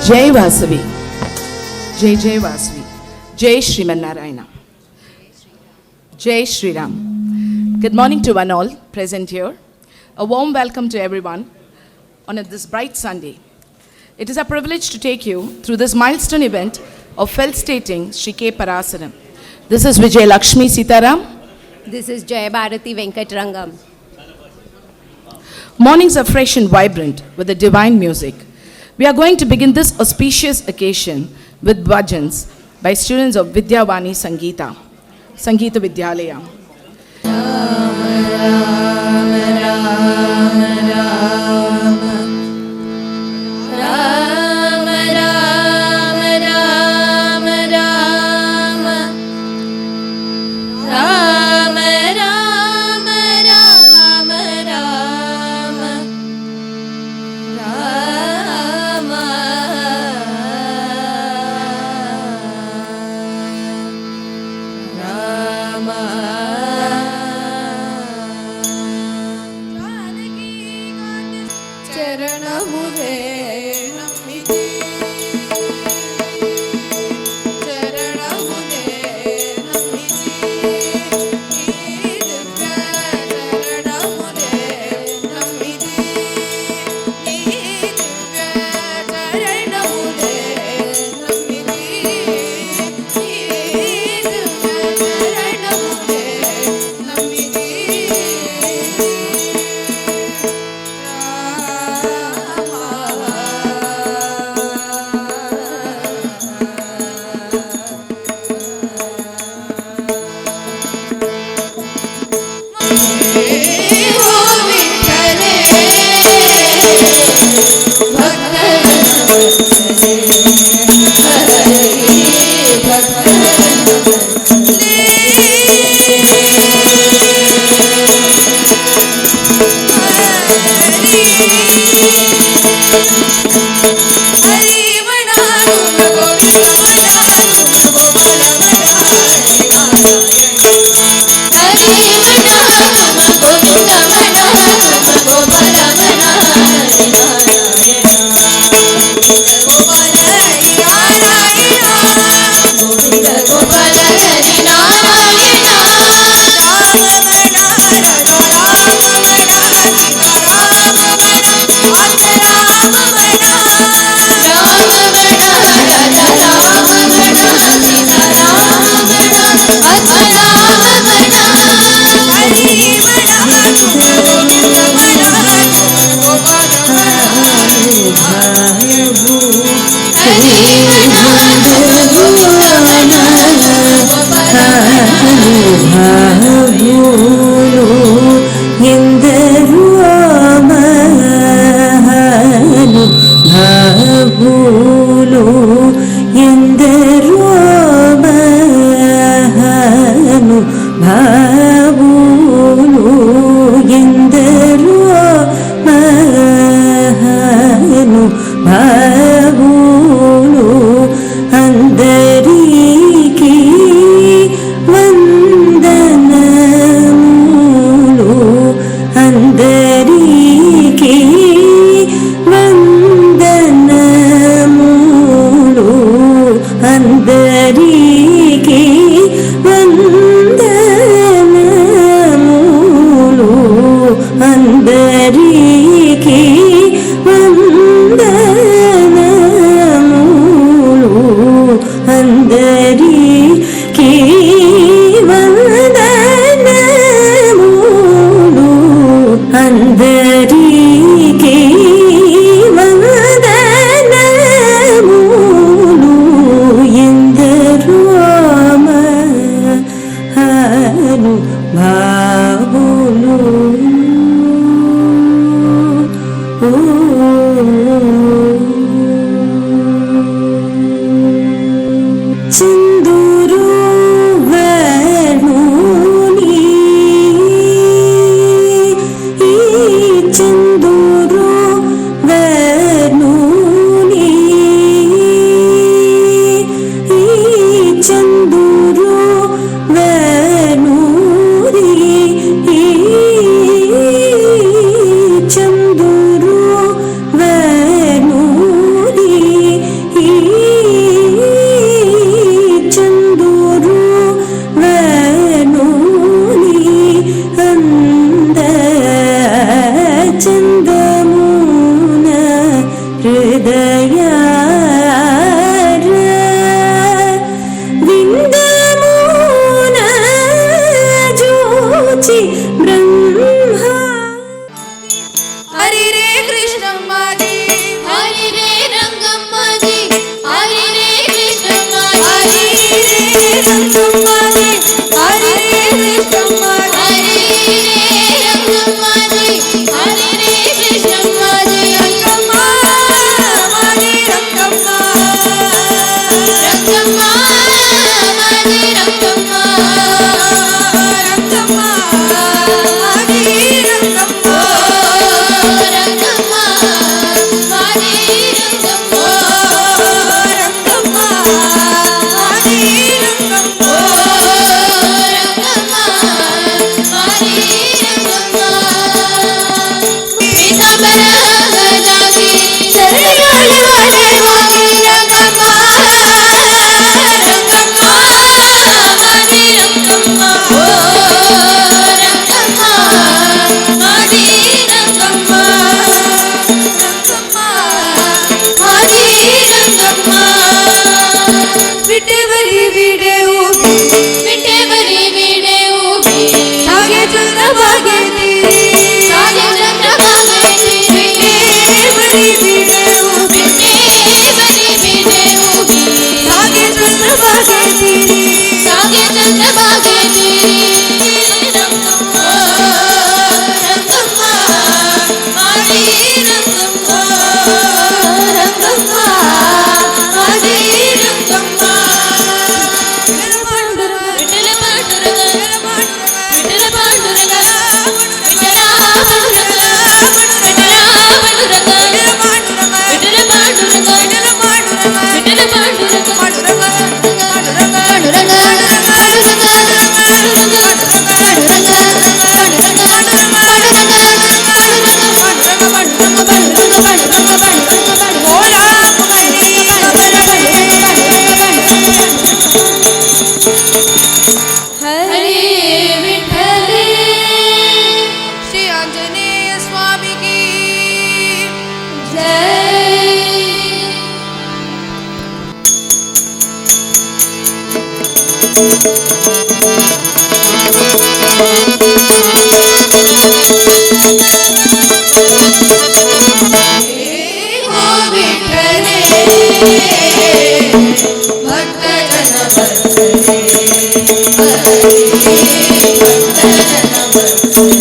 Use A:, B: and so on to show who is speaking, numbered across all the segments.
A: जय वासवी, जय जय वासवी, जय श्रीमन नारायण, जय Shri Ram. Good morning to one all present here. A warm welcome to everyone on this bright Sunday. It is a privilege to take you through this milestone event of felicitating Shri K. Parasaram. This is Vijay Lakshmi Sitaram.
B: This is Jaya Bharati Venkatrangam.
A: Mornings are fresh and vibrant with the divine music. We are going to begin this auspicious occasion with bhajans by students of Vidyavani Sangeeta Vidyalaya.
C: विन्दमून जोचि Brahma
D: Hari रे कृष्णम्मा जी
E: हरि रे रंगम्मा जी हरि रे कृष्णम्मा
D: हरि
E: जी
D: रे रंगम्मा जी हरि रे कृष्णम्मा
E: हरि रे रंगम्मा जी हरि रे कृष्णम्मा जी
D: रंगम्मा माजी रंगम्मा
E: रंगम्मा माजी रंगम्मा
D: रंगम्मा माजी रंगम्मा
E: रंगम्मा माजी रंगम्मा
D: रंगम्मा माजी रंगम्मा
E: रंगम्मा माजी रंगम्मा पीतांबर गजागी शरणागले वाले होगी रंगम्मा रंगम्मा माजी रंगम्मा रंगम्मा माजी रंगम्मा
D: रंगम्मा
E: माजी रंगम्मा
D: ಬಿಟ್ಟೆವರಿ ಬಿಡೆವು
E: ಬಿಟ್ಟೆವರಿ ಬಿಡೆವು
D: ಹಾಗೆ ಚಂದ್ರಭಾಗೆ
E: ಸಾಗೆ ಚಂದ್ರಭಾಗೆ
D: ಬಿಟ್ಟೆವರಿ ಬಿಡೆವು
E: ಬಿಟ್ಟೆವರಿ ಬಿಡೆವು
D: ಹಾಗೆ ಚಂದ್ರಭಾಗೆ
E: ಸಾಗೆ ಚಂದ್ರಭಾಗೆ ರಂಗಮ್ಮ ರಂಗಮ್ಮ ಮಾರಿ ರಂಗಮ್ಮ ರಂಗಮ್ಮ ಮಾರಿ ರಂಗಮ್ಮ ವಿಠಲ ಪಾಂಡುರಂಗ ವಿಠಲ ಪಾಂಡುರಂಗ ವಿಠಲ ಪಾಂಡುರಂಗ ವಿಠಲ ಪಾಂಡುರಂಗ ವಿಠಲ ಪಾಂಡುರಂಗ ವಿಠಲ ಪಾಂಡುರಂಗ ಹರೇ ವಿಠಲೆ
D: ಶ್ರೀ ಆಂಜನೇಯ ಸ್ವಾಮಿಗೆ
E: ಜೈ ಹೋ ವಿಠಲೆ ಭಕ್ತ ಜನ ವತ್ಸಲೆ ಹೋ ವಿಠಲೆ ಭಕ್ತ ಜನ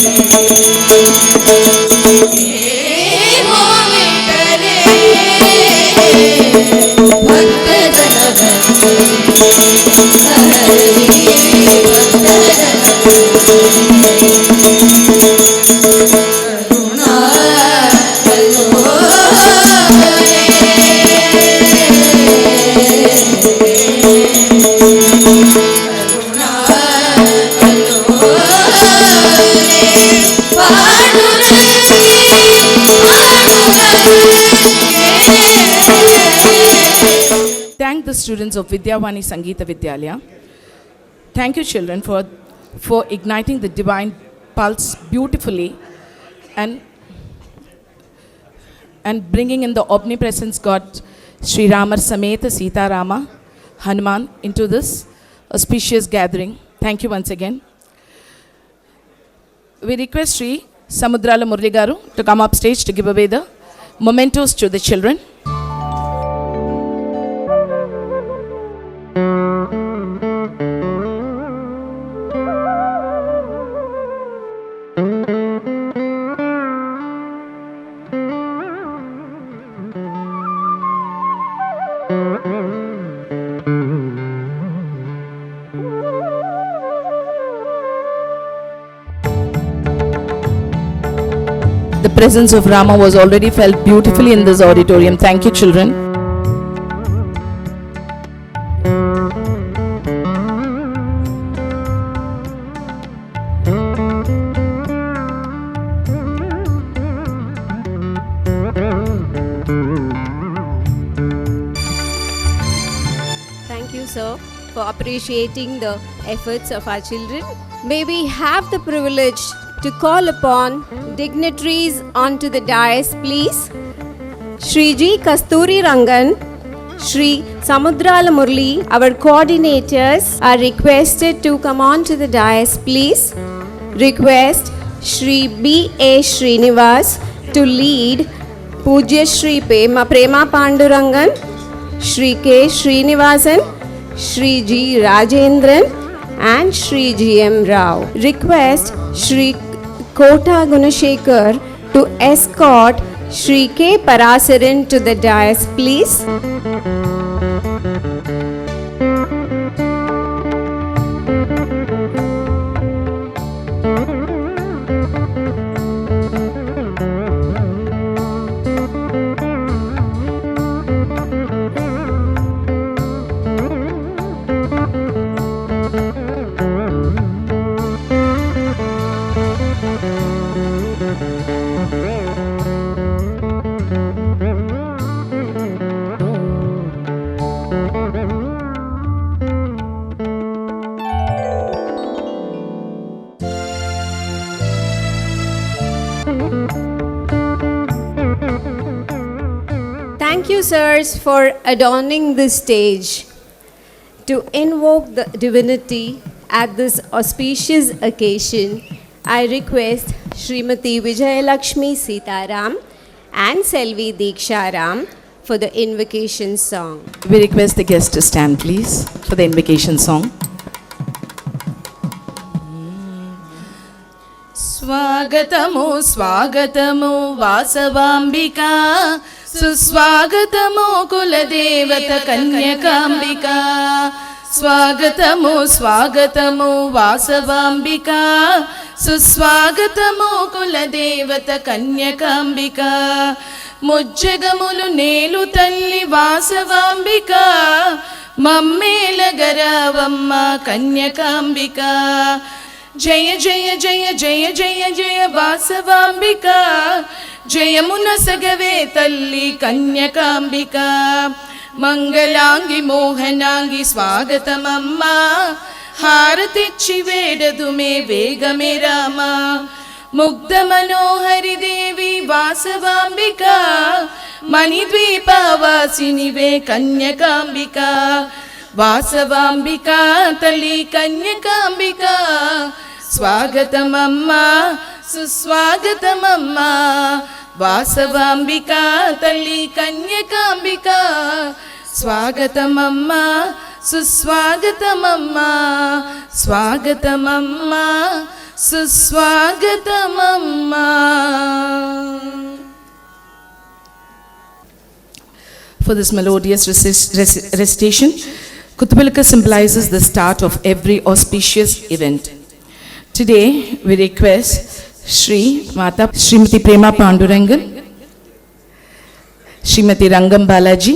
A: Thank the students of Vidyavani Sangeeta Vidyalaya. Thank you, children, for igniting the divine pulse beautifully and bringing in the omnipresence God, Sri Ramar Sameta Sita Rama Hanuman, into this auspicious gathering. Thank you once again. We request Sri Samudrala Murli Garu to come up stage to give away the mementos to the children. The presence of Rama was already felt beautifully in this auditorium. Thank you, children.
B: Thank you, sir, for appreciating the efforts of our children. May we have the privilege to call upon dignitaries onto the dais, please. Shri G. Kasturi Rangan, Shri Samudrala Murli, our coordinators are requested to come on to the dais, please. Request Shri B. A. Srinivas to lead Pujya Shri Prema Pandurangan, Shri K. Srinivasan, Shri G. Rajendran and Shri G. M. Rao. Request Shri Kota Gunashekar to escort Shri K. Parasaran to the dais, please. Thank you, sirs, for adorning this stage. To invoke the divinity at this auspicious occasion, I request Srimati Vijayalakshmi Sitaram and Selvi Diksharam for the invocation song.
A: We request the guests to stand, please, for the invocation song. స్వాగతము స్వాగతము వాసవాంబికా సుస్వాగతము కులదేవత కన్యకాంబికా స్వాగతము స్వాగతము వాసవాంబికా సుస్వాగతము కులదేవత కన్యకాంబికా ముజ్జగములు నేలు తల్లి వాసవాంబికా మమ్మేలగరావమ్మ కన్యకాంబికా జయ జయ జయ జయ జయ జయ వాసవాంబికా జయమున సగవే తల్లి కన్యకాంబికా మంగళాంగి మోహనాంగి స్వాగతమమ్మా హారతిచ్చి వేడదుమే వేగమే రామా ముగ్ధ మనోహరి దేవి వాసవాంబికా మణిద్వీపవాసినివే కన్యకాంబికా వాసవాంబికా తల్లి కన్యకాంబికా స్వాగతమమ్మా సుస్వాగతమమ్మా వాసవాంబికా తల్లి కన్యకాంబికా స్వాగతమమ్మా సుస్వాగతమమ్మా స్వాగతమమ్మా సుస్వాగతమమ్మా. For this melodious recitation, Kuthuvilaka symbolizes the start of every auspicious event. Today, we request Shri Mata Srimati Prema Pandurangan, Srimati Rangam Balaji,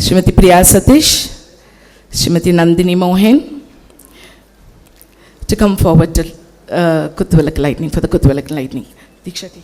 A: Srimati Priya Satish, Srimati Nandini Mohan to come forward to Kuthuvilaka lightning, for the Kuthuvilaka lightning. Dikshati.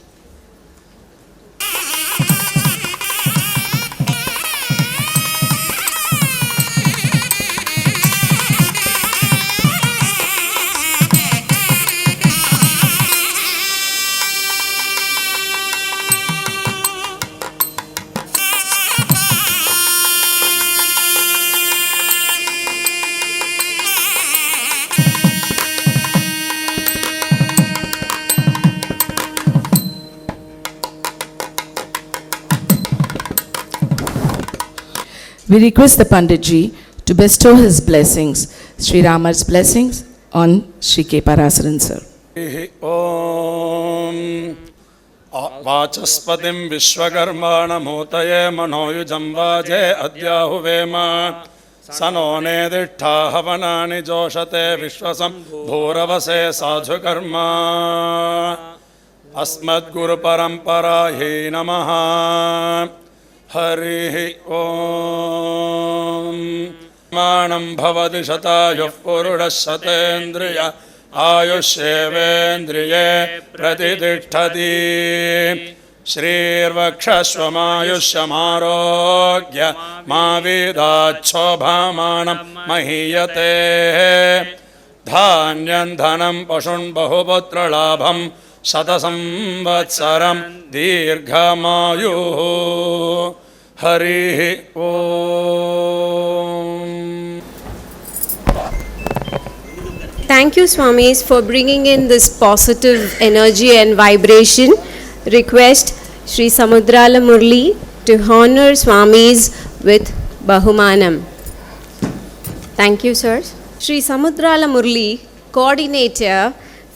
A: We request the Panditji to bestow his blessings, Sri Rama's blessings on Sri K. Parasaran sir.
F: Om Vachaspatiim Vishwakarmanamutaye Manoyujam Vaje Adyahuvema Sanone Dittha Havanani Joshate Vishwasam Bhuravase Sadhukarma Asmad Guru Paramparahe Namaha. Harihi Om Manam Bhavati Shatayuh Purushatendriya Ayushevendriye Pratitishthati Shrirvakshasvamayushyamarogya Mavidachobhamanam Mahiyate Dhanyam Dhanam Pashun Bahuputra Labham शतसंवत्सरं दीर्घमायुः हरिः ओम्.
B: Thank you, Swamis, for bringing in this positive energy and vibration. Request Sri Samudrala Murli to honor Swamis with Bahumanam. Thank you, sir. Sri Samudrala Murli, coordinator,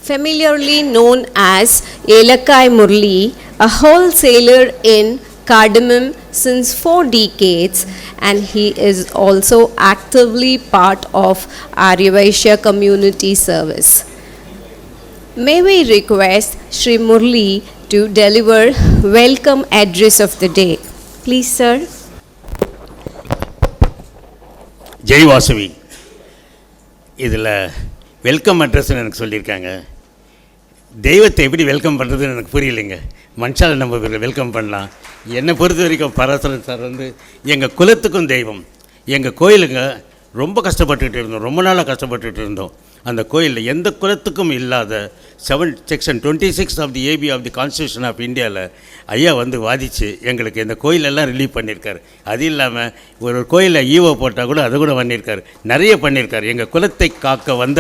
B: familiarly known as Elakkai Murli, a wholesaler in cardamom since 4 decades, and he is also actively part of Aryavaishya community service. May we request Sri Murli to deliver welcome address of the day. Please, sir.
G: Jai Vasavi. இதில் welcome அட்ரஸ்ன்னு எனக்கு சொல்லியிருக்காங்க. தெய்வத்தை எப்படி welcome பண்ணுறதுன்னு எனக்கு புரியலைங்க. மனுஷால நம்ம welcome பண்ணலாம். என்னை பொறுத்த வரைக்கும் பராசரன் சார் வந்து எங்கள் குலத்துக்கும் தெய்வம். எங்கள் கோயிலுங்க ரொம்ப கஷ்டப்பட்டுக்கிட்டு இருந்தோம், ரொம்ப நாளாக கஷ்டப்பட்டுட்டு இருந்தோம். அந்த கோயிலில் எந்த குலத்துக்கும் இல்லாத section 26 of the AB of the constitution of இந்தியாவில் ஐயா வந்து வாதித்து எங்களுக்கு இந்த கோயிலெல்லாம் ரிலீவ் பண்ணியிருக்காரு. அது இல்லாமல் ஒரு கோயிலில் ஈவோ போட்டால் கூட அது கூட பண்ணியிருக்காரு, நிறைய பண்ணியிருக்காரு. எங்கள் குலத்தை காக்க வந்த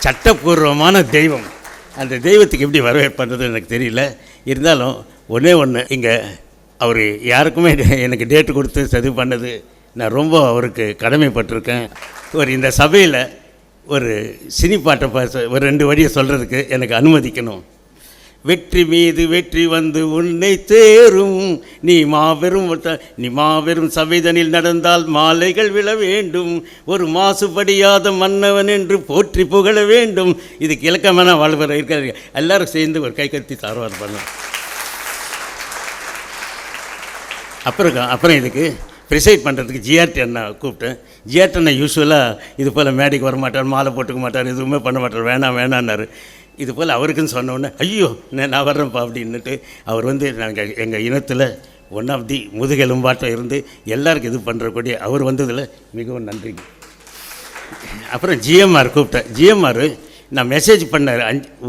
G: சட்டப்பூர்வமான தெய்வம். அந்த தெய்வத்துக்கு எப்படி வரவேற்பதுன்னு எனக்கு தெரியல. இருந்தாலும் ஒன்றே ஒன்று, இங்கே அவர் யாருக்குமே எனக்கு டேட்டு கொடுத்து சதி பண்ணது நான் ரொம்ப அவருக்கு கடமைப்பட்டிருக்கேன். இந்த சபையில் ஒரு சினி பாட்டை ஒரு 2 வரியை சொல்கிறதுக்கு எனக்கு அனுமதிக்கணும். வெற்றி மீது வெற்றி வந்து உன்னை தேரும், நீ மாபெரும் சபைதனில் நடந்தால் மாலைகள் விழ வேண்டும், ஒரு மாசுபடியாத மன்னவன் என்று போற்றி புகழ வேண்டும். இதுக்கு இலக்கமான வாழ்வர இருக்காரு. எல்லாரும் சேர்ந்து ஒரு கை கத்தி சார்வார் பண்ணோம். அப்புறம் இதுக்கு ப்ரிசைட் பண்ணுறதுக்கு ஜிஆர்டி அண்ணா கூப்பிட்டேன். ஜிஆர்டி அண்ணா யூஸ்வலாக இது போல் மேடைக்கு வர மாட்டார், மாலை போட்டுக்க மாட்டார், எதுவுமே பண்ண மாட்டார், வேணான்னாரு. இது போல் அவருக்குன்னு சொன்னோன்னே ஐயோ நான் வர்றேன்ப்பா அப்படின்னுட்டு அவர் வந்து நாங்கள் எங்கள் இனத்தில் ஒன் ஆஃப் தி முதுகெலும்பாட்டம் இருந்து எல்லாருக்கும் இது பண்ணுறக்கூடிய அவர் வந்ததில் மிகவும் நன்றிங்க. அப்புறம் ஜிஎம்ஆர் கூப்பிட்டேன். ஜிஎம்ஆர் நான் மெசேஜ் பண்ணார்.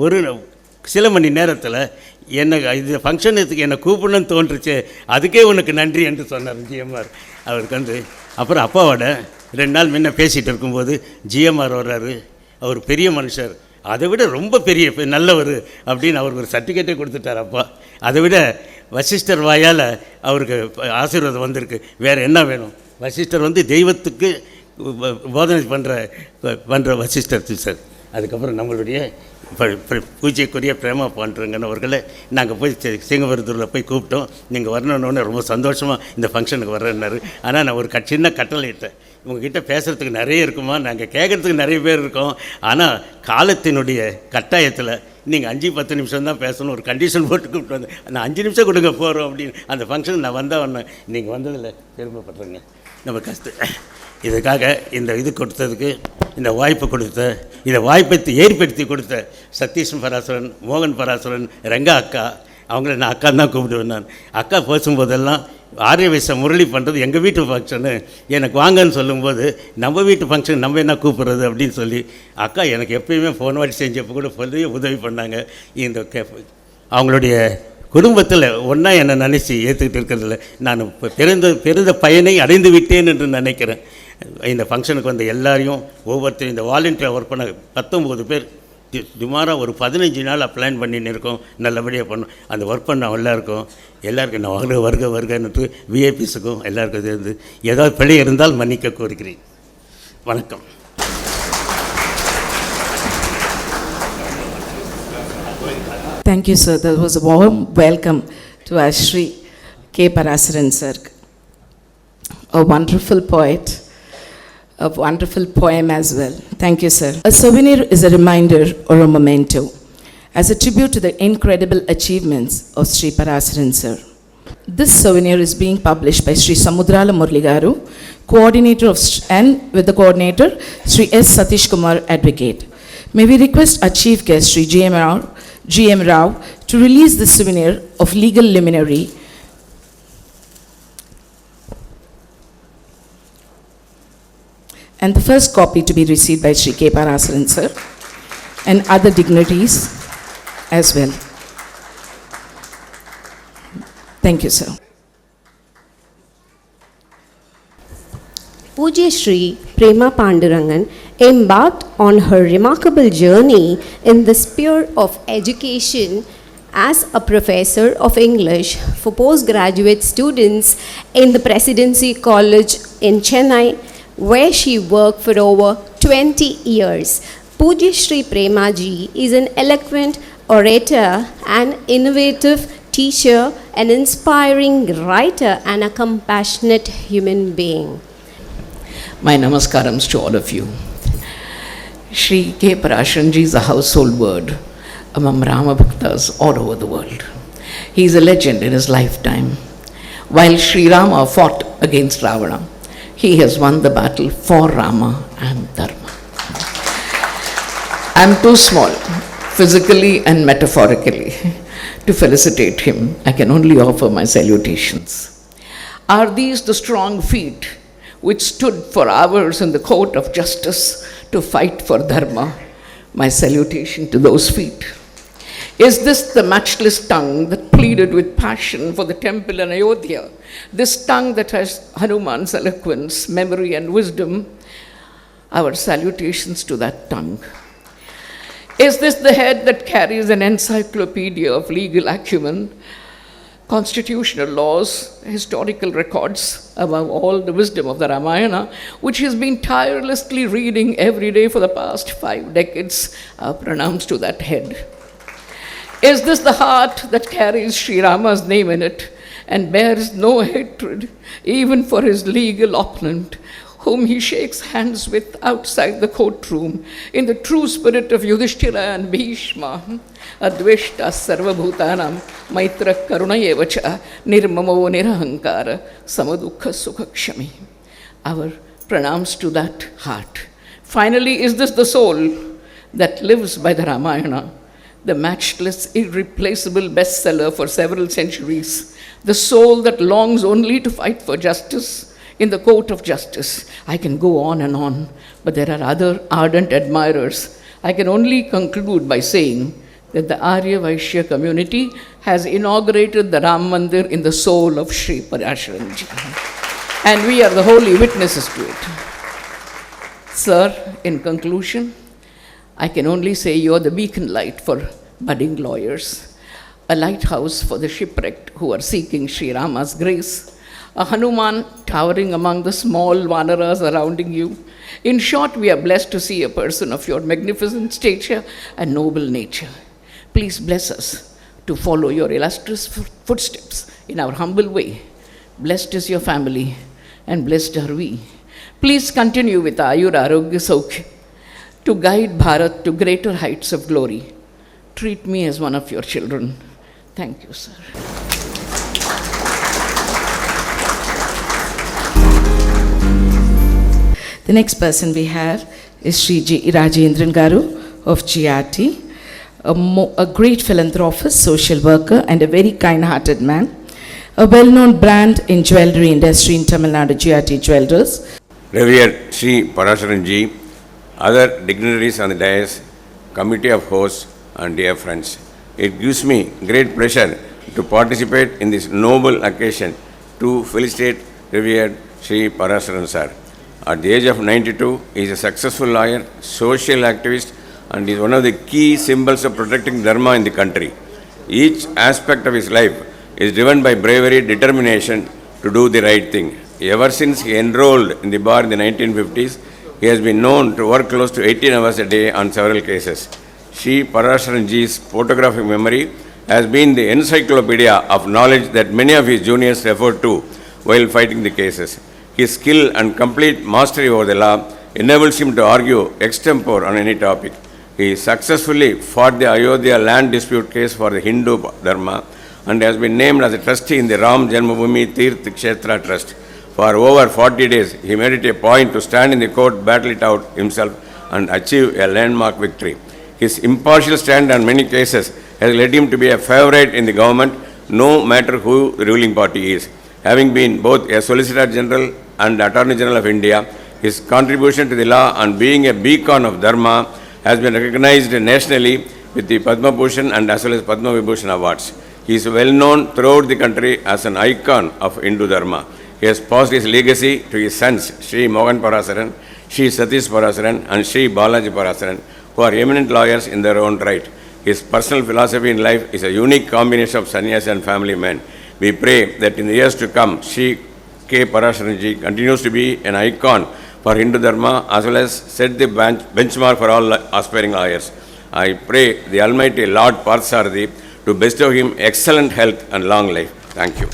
G: ஒரு சில மணி நேரத்தில் என்ன இது ஃபங்க்ஷனுக்கு என்னை கூப்பிடணும்னு தோன்றுச்சு, அதுக்கே உனக்கு நன்றி என்று சொன்னார் ஜிஎம்ஆர். அவருக்கு வந்து அப்புறம் அப்பாவோட 2 நாள் முன்ன பேசிகிட்டு இருக்கும்போது ஜிஎம்ஆர் வர்றாரு. அவர் பெரிய மனுஷர், அதை விட ரொம்ப பெரிய நல்லவர் அப்படின்னு அவருக்கு ஒரு சர்டிஃபிகேட்டே கொடுத்துட்டார் அப்பா. அதை விட வசிஷ்டர் வாயால் அவருக்கு ஆசீர்வாதம் வந்திருக்கு. வேறு என்ன வேணும்? வசிஷ்டர் வந்து தெய்வத்துக்கு போதனை பண்ணுற வசிஷ்டர் சார். அதுக்கப்புறம் நம்மளுடைய பூஜைக்குரிய பிரேமா பாண்டுரங்கன்னவர்களை நாங்கள் போய் சிங்கபுரத்தூரில் போய் கூப்பிட்டோம். நீங்கள் வரணுன்னு ரொம்ப சந்தோஷமாக இந்த ஃபங்க்ஷனுக்கு வர்றேன்னாரு. ஆனால் நான் ஒரு சின்ன கட்டளை இட்டேன், உங்ககிட்ட பேசுகிறதுக்கு நிறைய இருக்குமா, நாங்கள் கேட்குறதுக்கு நிறைய பேர் இருக்கோம், ஆனால் காலத்தினுடைய கட்டாயத்தில் நீங்கள் 5-10 நிமிஷம் தான் பேசணும், ஒரு கண்டிஷன் போட்டு கூப்பிட்டு வந்து நான் 5 நிமிஷம் கொடுங்க போகிறோம் அப்படின்னு அந்த ஃபங்க்ஷன் நான் வந்தேன். நீங்கள் வந்ததில் பெருமைப்படுறேங்க. நம்ம இதுக்காக இந்த இது கொடுத்ததுக்கு, இந்த வாய்ப்பு கொடுத்த, இந்த வாய்ப்பை ஏற்படுத்தி கொடுத்த சதீஷ் பராசரன், மோகன் பராசரன், ரங்கா அக்கா, அவங்கள நான் அக்கா தான் கூப்பிடுவேன். நான் அக்கா பேசும்போதெல்லாம் ஆரியவைச முரளி பண்ணுறது எங்கள் வீட்டு ஃபங்க்ஷனு, எனக்கு வாங்கன்னு சொல்லும்போது நம்ம வீட்டு ஃபங்க்ஷன் நம்ம என்ன கூப்பிட்றது அப்படின்னு சொல்லி அக்கா எனக்கு எப்பயுமே ஃபோன் வாட்டி செஞ்சப்போ கூட சொல்லி உதவி பண்ணாங்க. இந்த அவங்களுடைய குடும்பத்தில் ஒன்றா என்னை நினச்சி ஏற்றுக்கிட்டு இருக்கிறதில்ல. நான் இப்போ பெருந்த பயனை அடைந்து விட்டேன் என்று நினைக்கிறேன். இந்த ஃபங்க்ஷனுக்கு வந்த எல்லாரையும் ஒவ்வொருத்தரும் இந்த வாலண்டியர் ஒர்க் பண்ண 19 பேர் சுமாராக ஒரு 15 நாள் பிளான் பண்ணின்னு இருக்கோம். நல்லபடியாக பண்ணோம். அந்த ஒர்க் பண்ண எல்லாருக்கும் நான் வருகன்னுட்டு விஐபிஸுக்கும் எல்லாருக்கும் சேர்ந்து ஏதாவது பிழை இருந்தால் மன்னிக்க கோருகிறேன். வணக்கம்.
A: Thank you, sir. That was a warm welcome to our Shri K. Parasaran sir, a wonderful poet, a wonderful poem as well. Thank you, sir. A souvenir is a reminder or a memento, as a tribute to the incredible achievements of Sri Parasaran sir. This souvenir is being published by Sri Samudrala Murli Garu, coordinator of and with the coordinator Sri S. Satish Kumar, advocate. May we request our chief guest Sri G.M. Rao to release this souvenir of legal luminary and the first copy to be received by Sri K. Parasaran sir and other dignitaries. as well. Thank you, sir.
B: Pujya Shri Prema Pandurangan embarked on her remarkable journey in the sphere of education as a professor of English for postgraduate students in the Presidency College in Chennai, where she worked for over 20 years. Pujya Shri Prema Ji is an eloquent orator, an innovative teacher, an inspiring writer, and a compassionate human being.
H: My namaskarams to all of you. Shri K. Parasharanji is a household word among Rama Bhaktas all over the world. He is a legend in his lifetime. While Sri Rama fought against Ravana, he has won the battle for Rama and Dharma. I am too small, physically and metaphorically, to felicitate him. I can only offer my salutations. Are these the strong feet which stood for hours in the court of justice to fight for Dharma? My salutation to those feet. Is this the matchless tongue that pleaded with passion for the temple in Ayodhya? This tongue that has Hanuman's eloquence, memory, and wisdom? Our salutations to that tongue. Is this the head that carries an encyclopedia of legal acumen, constitutional laws, historical records, above all the wisdom of the Ramayana, which has been tirelessly reading every day for the past 5 decades? Pranams to that head. Is this the heart that carries Sri Rama's name in it and bears no hatred even for his legal opponent, whom he shakes hands with outside the courtroom in the true spirit of Yudhishthira and Bhishma? Adveshta sarvabhutanam maitra karunayevacha nirmamo nirahankara samadukha sukhakshami. Our pranams to that heart. Finally, is this the soul that lives by the Ramayana, the matchless, irreplaceable bestseller for several centuries, the soul that longs only to fight for justice in the court of justice? I can go on and on, but there are other ardent admirers. I can only conclude by saying that the Arya Vaishya community has inaugurated the Ram Mandir in the soul of Sri Parasharanji. And we are the holy witnesses to it. Sir, in conclusion, I can only say you are the beacon light for budding lawyers, a lighthouse for the shipwrecked who are seeking Sri Rama's grace, a Hanuman towering among the small vanaras surrounding you. In short, we are blessed to see a person of your magnificent stature and noble nature. Please bless us to follow your illustrious footsteps in our humble way. Blessed is your family and blessed are we. Please continue with Ayur Arogya Saukya to guide Bharat to greater heights of glory. Treat me as one of your children. Thank you, sir.
A: The next person we have is Sri Rajendran Garu of GRT, a great philanthropist, social worker, and a very kind-hearted man. A well-known brand in jewelry industry in Tamil Nadu, GRT Jewelers.
I: Revered Sri Parasharanji, other dignitaries on the dais, committee of hosts, and dear friends, it gives me great pleasure to participate in this noble occasion to felicitate revered Sri Parasharan sir. At the age of 92, he is a successful lawyer, social activist, and is one of the key symbols of protecting Dharma in the country. Each aspect of his life is driven by bravery, determination to do the right thing. Ever since he enrolled in the bar in the 1950s, he has been known to work close to 18 hours a day on several cases. Sri Parasharanji's photographic memory has been the encyclopedia of knowledge that many of his juniors referred to while fighting the cases. His skill and complete mastery over the law enables him to argue extempore on any topic. He successfully fought the Ayodhya land dispute case for the Hindu Dharma and has been named as a trustee in the Ram Janmabhoomi Tirth Kshetra Trust. For over 40 days, he made it a point to stand in the court, battle it out himself, and achieve a landmark victory. His impartial stand on many cases has led him to be a favorite in the government, no matter who the ruling party is. Having been both a Solicitor General and Attorney General of India, his contribution to the law and being a beacon of Dharma has been recognized nationally with the Padma Bhushan and as well as Padma Vibhushan awards. He is well known throughout the country as an icon of Hindu Dharma. He has passed his legacy to his sons, Sri Mohan Parasaran, Sri Satish Parasaran, and Sri Balaji Parasaran, who are eminent lawyers in their own right. His personal philosophy in life is a unique combination of sannyas and family men. We pray that in the years to come, Sri K. Parasaranji continues to be an icon for Hindu Dharma as well as set the benchmark for all aspiring lawyers. I pray the Almighty Lord Parthasarathi to bestow him excellent health and long life. Thank you.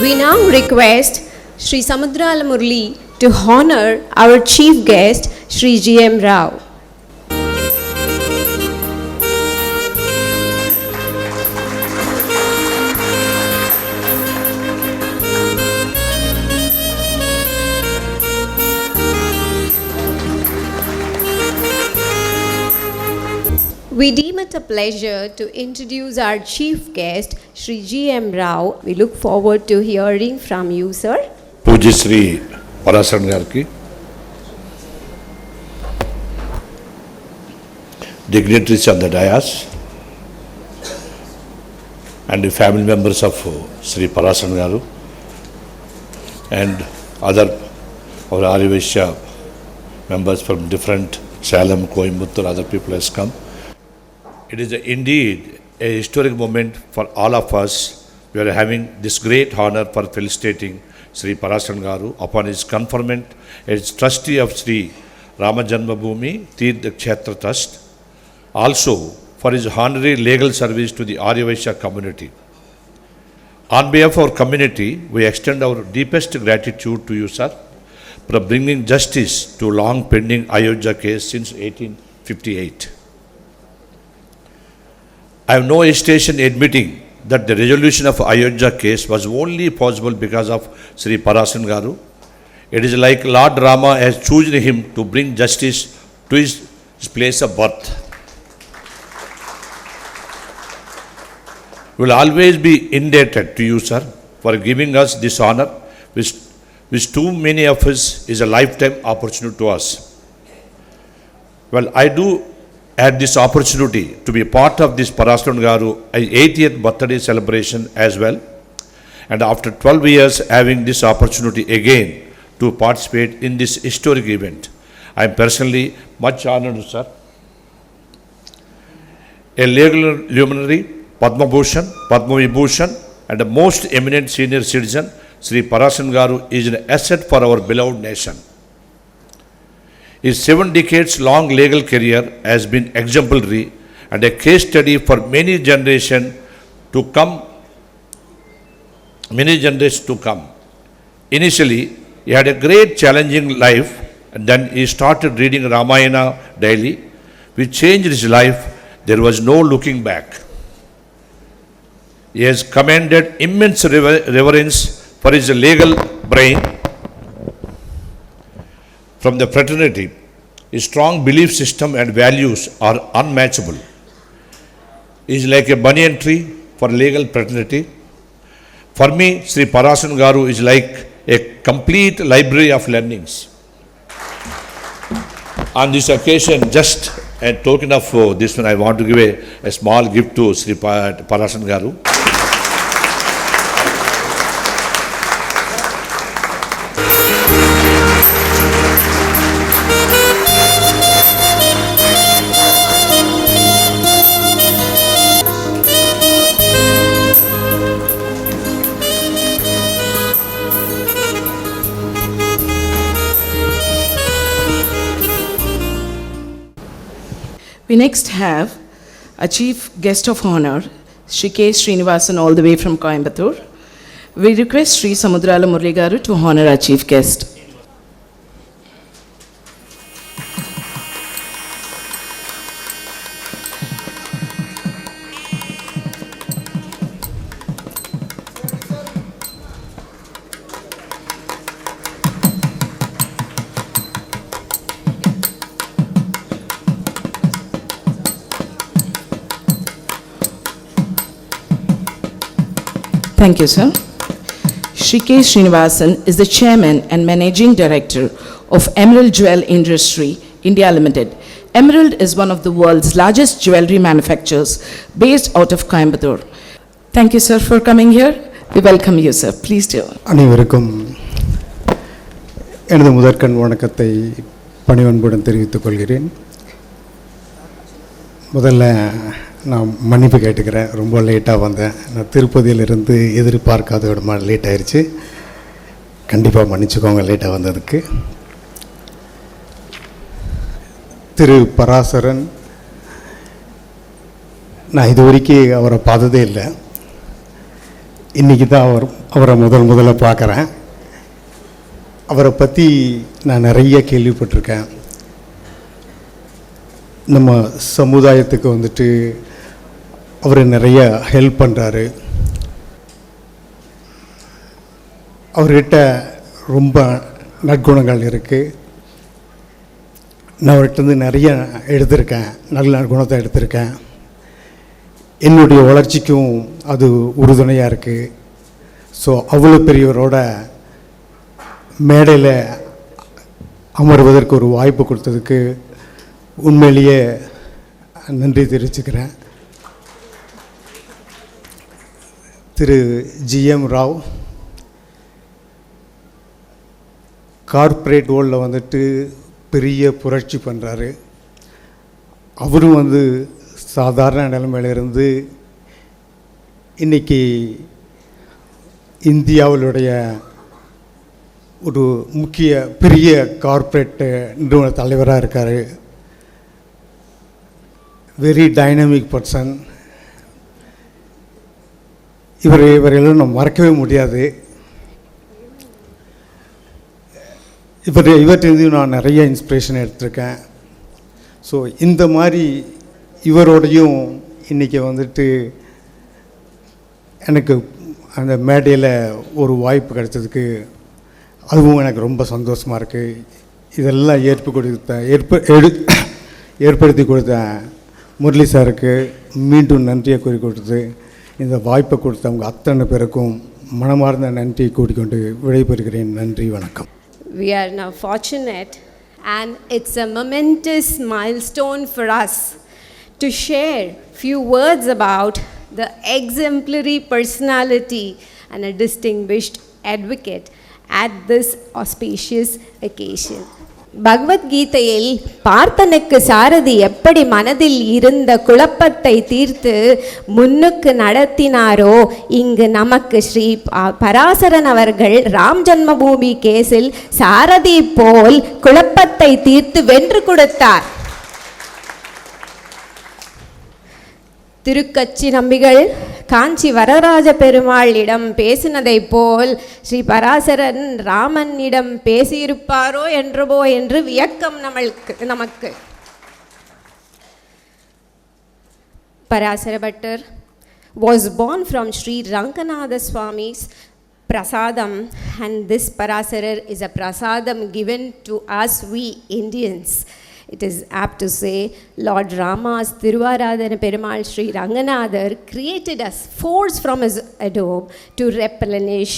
B: We now request Sri Samudrala Murli to honor our chief guest, Sri G.M. Rao. We deem it a pleasure to introduce our chief guest, Sri G.M. Rao. We look forward to hearing from you, sir.
J: పూజ్య శ్రీ పరాశరన్ గారికి, dignitaries on the dais, and the family members of Sri Parasaran garu, and other our Arya members from different Salem, Coimbatore, other people has come. It is indeed a historic moment for all of us. We are having this great honor for felicitating Sri Parasaran garu upon his conferment as trustee of Sri Ramajanmabhoomi Tirtha Kshetra Trust, also for his honorary legal service to the Arya Vaishya community. On behalf of our community, we extend our deepest gratitude to you, sir, for bringing justice to long pending Ayodhya case since 1858. I have no hesitation admitting that the resolution of Ayodhya case was only possible because of Sri Parasaran garu. It is like Lord Rama has chosen him to bring justice to his place of birth. We will always be indebted to you, sir, for giving us this honor, which too many of us is a lifetime opportunity to us. Well, I do had this opportunity to be part of this Parasaran garu 80th birthday celebration as well, and after 12 years having this opportunity again to participate in this historic event, I am personally much honored, sir. A legal luminary, Padma Bhushan, Padma Vibhushan, and a most eminent senior citizen, Sri Parasaran garu is an asset for our beloved nation. His 7 decades long legal career has been exemplary and a case study for many generations to come. Initially, he had a great challenging life, and then he started reading Ramayana daily, which changed his life. There was no looking back. He has commanded immense reverence for his legal brain from the fraternity. His strong belief system and values are unmatchable. He is like a banyan tree for legal fraternity. For me, Sri Parasaran garu is like a complete library of learnings. On this occasion, just a token of this one, I want to give a small gift to Sri Parasaran garu.
A: We next have a chief guest of honor, Sri K. Srinivasan, all the way from Coimbatore. We request Sri Samudrala Murli garu to honor our chief guest. Thank you, sir. Shri K. Srinivasan is the Chairman and Managing Director of Emerald Jewel Industry, India Limited. Emerald is one of the world's largest jewelry manufacturers based out of Coimbatore. Thank you, sir, for coming here. We welcome you, sir. Please do.
K: அனைவருக்கும் எனது முதற்கண் வணக்கத்தை பணிவன்புடன் தெரிவித்துக் கொள்கிறேன். முதல்ல நான் மன்னிப்பு கேட்டுக்கிறேன், ரொம்ப லேட்டாக வந்தேன். நான் திருப்பதியிலிருந்து எதிர்பார்க்காத விடமா லேட் ஆயிடுச்சு. கண்டிப்பாக மன்னிச்சுக்கோங்க லேட்டாக வந்ததுக்கு. திரு பராசரன், நான் இது வரைக்கும் அவரை பார்த்ததே இல்லை. இன்றைக்கி தான் அவரை முதல்ல பார்க்குறேன். அவரை பற்றி நான் நிறைய கேள்விப்பட்டிருக்கேன். நம்ம சமுதாயத்துக்கு வந்துட்டு அவர் நிறைய ஹெல்ப் பண்ணுறாரு. அவர்கிட்ட ரொம்ப நற்குணங்கள் இருக்குது. நான் அவர்கிட்ட நிறைய எடுத்திருக்கேன், நல்ல குணத்தை எடுத்திருக்கேன். என்னுடைய வளர்ச்சிக்கும் அது உறுதுணையாக இருக்குது. ஸோ அவ்வளோ பெரியவரோட மேடையில் அமர்வதற்கு ஒரு வாய்ப்பு கொடுத்ததுக்கு உண்மையிலேயே நன்றி தெரிவிச்சுக்கிறேன். திரு ஜிஎம் ராவ் கார்ப்பரேட் வேர்ல்டில் வந்துட்டு பெரிய புரட்சி பண்ணுறாரு. அவரும் வந்து சாதாரண நிலைமையிலிருந்து இன்றைக்கி இந்தியாவிலுடைய ஒரு முக்கிய பெரிய கார்ப்பரேட் நிறுவன தலைவராக இருக்கார். Very dynamic person. இவரெல்லாம் நம்ம மறக்கவே முடியாது. இவர்கிட்ட நான் நிறைய இன்ஸ்பிரேஷன் எடுத்திருக்கேன். ஸோ இந்த மாதிரி இவரோடையும் இன்றைக்கி வந்துட்டு எனக்கு அந்த மேடையில் ஒரு வாய்ப்பு கிடைச்சதுக்கு அதுவும் எனக்கு ரொம்ப சந்தோஷமாக இருக்குது. இதெல்லாம் ஏற்படுத்தி கொடுத்த முரளி சாருக்கு மீண்டும் நன்றியை கூறி கொடுத்து இந்த வாய்ப்பை கொடுத்தவங்க அத்தனை பேருக்கும் மனமார்ந்த நன்றியை கூறிக்கொண்டு விடைபெறுகிறேன். நன்றி, வணக்கம்.
B: We are now fortunate and it's a momentous milestone for us to share few words about the exemplary personality and a distinguished advocate at this auspicious occasion. பகவத்கீதையில் பார்த்தனுக்கு சாரதி எப்படி மனதில் இருந்த குழப்பத்தை தீர்த்து முன்னுக்கு நடத்தினாரோ, இங்கு நமக்கு ஸ்ரீ பராசரன் அவர்கள் ராம் ஜன்மபூமி கேஸில் சாரதி போல் குழப்பத்தை தீர்த்து வென்று கொடுத்தார். திருக்கச்சி நம்பிகள் காஞ்சி வரராஜ பெருமாளிடம் பேசினதை போல் ஸ்ரீ பராசரன் ராமனிடம் பேசியிருப்பாரோ என்று வியக்கம் நமக்கு. Parasara Bhattar was born from Sri Ranganatha Swami's prasadam, and this Parasarar is a prasadam given to us we Indians. It is apt to say Lord Rama's Thiruvaradhana Perumal Sri Ranganathar created a force from his abode to replenish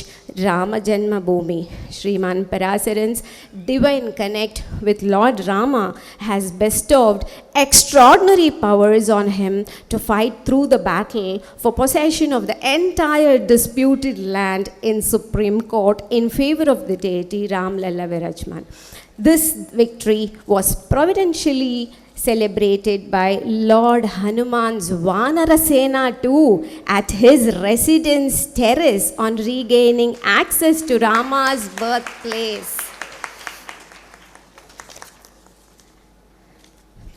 B: Rama Janma Bhoomi. Sriman Parasaran's divine connect with Lord Rama has bestowed extraordinary powers on him to fight through the battle for possession of the entire disputed land in Supreme Court in favor of the deity Ram Lalla Virajman. This victory was providentially celebrated by Lord Hanuman's Vanarasena too at his residence terrace on regaining access to Rama's birthplace.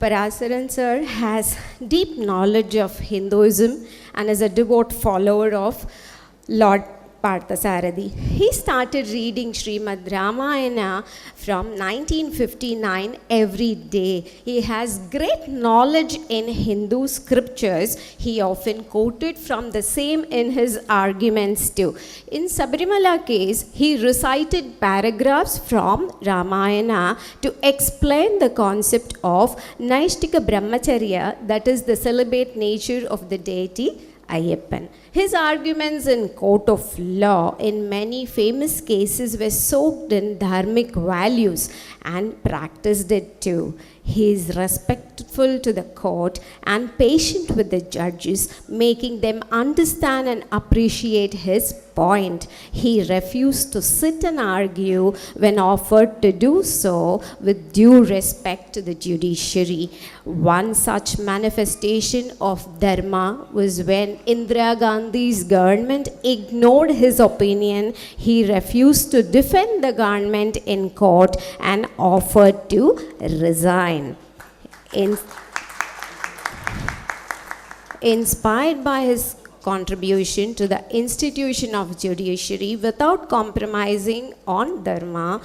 B: Parasaran sir has deep knowledge of Hinduism and is a devout follower of Lord Parthasarathi. He started reading Srimad Ramayana from 1959 every day. He has great knowledge in Hindu scriptures. He often quoted from the same in his arguments too. In Sabarimala case, he recited paragraphs from Ramayana to explain the concept of Naishtika Brahmacharya, that is the celibate nature of the deity, Ayyappan. His arguments in court of law in many famous cases were soaked in dharmic values and practiced it too. He is respectful to the court and patient with the judges, making them understand and appreciate his point. He refused to sit and argue when offered to do so with due respect to the judiciary. One such manifestation of dharma was when Indira Gandhi's government ignored his opinion. He refused to defend the government in court and offered to resign. Inspired by his contribution to the institution of judiciary without compromising on dharma,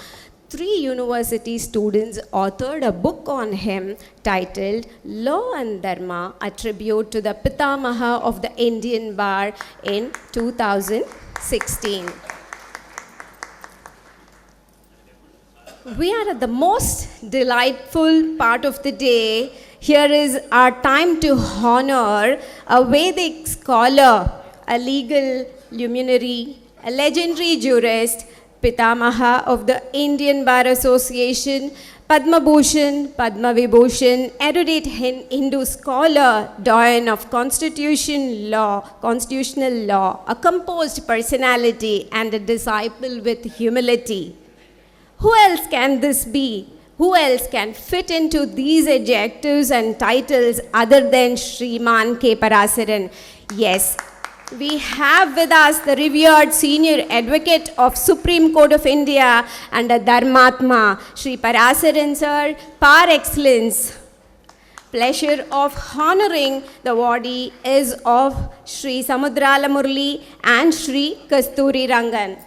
B: 3 university students authored a book on him titled Law and Dharma, a tribute to the Pitamaha of the Indian Bar in 2016. We are at the most delightful part of the day. Here is our time to honor a Vedic scholar, a legal luminary, a legendary jurist, Pitamaha of the Indian Bar Association, Padma Bhushan, Padma Vibhushan, erudite Hindu scholar, doyen of constitutional law, a composed personality, and a disciple with humility. Who else can this be? Who else can fit into these adjectives and titles other than Shriman K. Parasaran? Yes, we have with us the revered senior advocate of Supreme Court of India and a Dharmatma, Shri Parasaran sir, par excellence. Pleasure of honoring the body is of Shri Samudrala Murli and Shri Kasturi Rangan.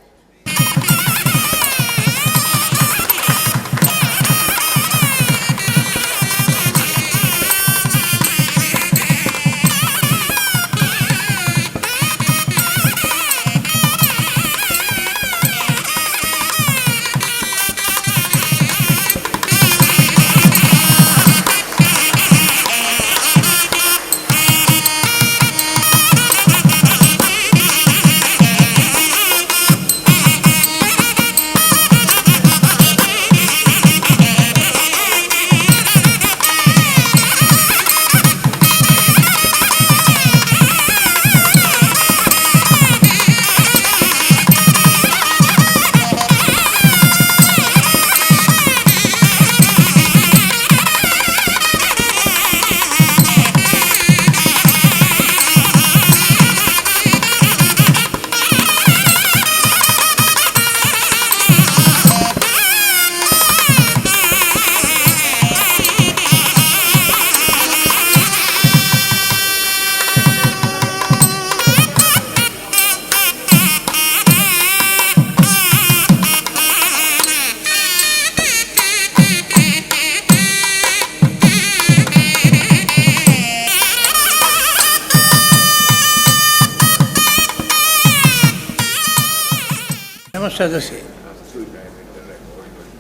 L: நமஸ்தே.